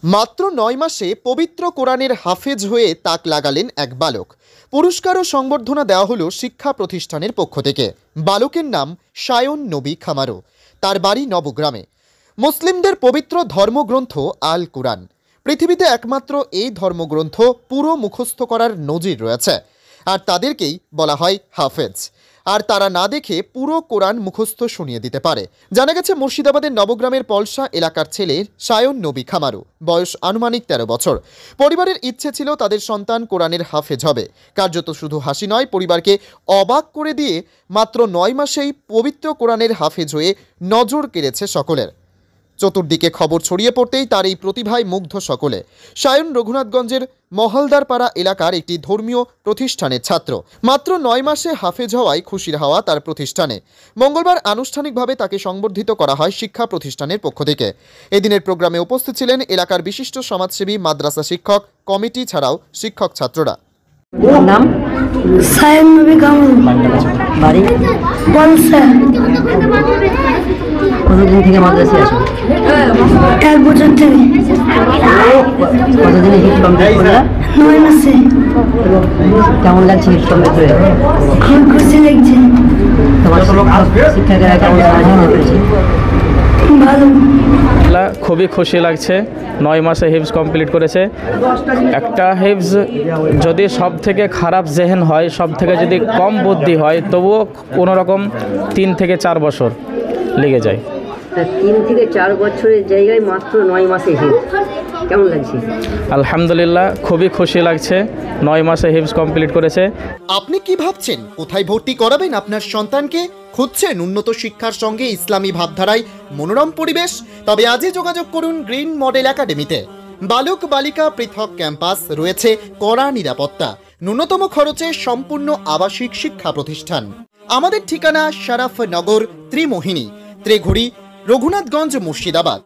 মাত্র ৯ মাসে পবিত্র কোরআনের হাফেজ হয়ে তাক লাগালেন এক বালক। পুরস্কার ও সংবর্ধনা দেওয়া হলো শিক্ষা প্রতিষ্ঠানের পক্ষ থেকে। বালকের নাম সায়ন নবী খামারো। তার বাড়ি নবগ্রামে। মুসলিমদের পবিত্র ধর্মগ্রন্থ আল কুরআন। পৃথিবীতে একমাত্র এই ধর্মগ্রন্থ পুরো মুখস্থ করার নজির রয়েছে, আর তাদেরকেই বলা হয় হাফেজ। আর তারা না দেখে পুরো কোরআন মুখস্থ শুনিয়ে দিতে পারে। জানা গেছে মুর্শিদাবাদের নবগ্রামের পলসা এলাকার ছেলে সায়ন নবী খামারো, বয়স আনুমানিক 13 বছর। পরিবারের ইচ্ছে ছিল তাদের সন্তান কোরআনের হাফেজ হবে। কার্যত শুধু হাসি নয়, পরিবারকে অবাক করে দিয়ে মাত্র 9 মাসেই পবিত্র কোরআনের হাফেজ হয়ে নজর কেড়েছে সকলের। চতুর্দিকে খবর ছড়িয়ে পড়তেই তার এই প্রতিভায় মুগ্ধ সকলে। সায়ন রঘুনাথগঞ্জের মহলদারপাড়া এলাকার একটি ধর্মীয় প্রতিষ্ঠানের ছাত্র। মাত্র 9 মাসে হাফেজ হওয়ায় খুশির হাওয়া তার প্রতিষ্ঠানে। মঙ্গলবার আনুষ্ঠানিকভাবে তাকে সংবর্ধিত করা হয় শিক্ষা প্রতিষ্ঠানের পক্ষ থেকে। এদিনের প্রোগ্রামে উপস্থিত ছিলেন এলাকার বিশিষ্ট সমাজসেবী, মাদ্রাসা শিক্ষক, কমিটি ছাড়াও শিক্ষক ছাত্ররা। নাম সায়ন নবী খামারো, বাড়ি পলসা। কতদিন থেকে মাদ্রাসায় আসো? 1 বছর থেকে। কতদিনে হিট কমপ্লিট করলা? 9 মাসে। কেমন লাগছে হিট কমপ্লিট করে? খুব খুশি লাগছে। তোমার শিক্ষকেরা কেমন সাহায্য করেছে? ভালো। খুবই খুশি লাগছে। 9 মাসে হিফজ কমপ্লিট করেছে। একটা হিফজ যদি সব থেকে খারাপ জেহেন হয়, সব থেকে যদি কম বুদ্ধি হয়, তবুও কোনো রকম 3 থেকে 4 বছর লেগে যায়। 3 থেকে 4 বছরের জায়গায় মাত্র 9 মাসে হিফজ, কেমন লাগছে? আলহামদুলিল্লাহ, খুবই খুশি লাগছে। 9 মাসে হিফজ কমপ্লিট করেছে। আপনি কি ভাবছেন কোথায় ভর্তি করাবেন আপনার সন্তানকে? খুঁজছেন উন্নত শিক্ষার সঙ্গে ইসলামী ভাবধারায় মনোরম পরিবেশ? তবে আজই যোগাযোগ করুন গ্রিন মডেল একাডেমিতে। বালক বালিকা পৃথক ক্যাম্পাস, রয়েছে কড়া নিরাপত্তা, ন্যূনতম খরচে সম্পূর্ণ আবাসিক শিক্ষা প্রতিষ্ঠান। আমাদের ঠিকানা শরাফনগর, ত্রিমোহিনী, ত্রিঘুড়ি, রঘুনাথগঞ্জ, মুর্শিদাবাদ।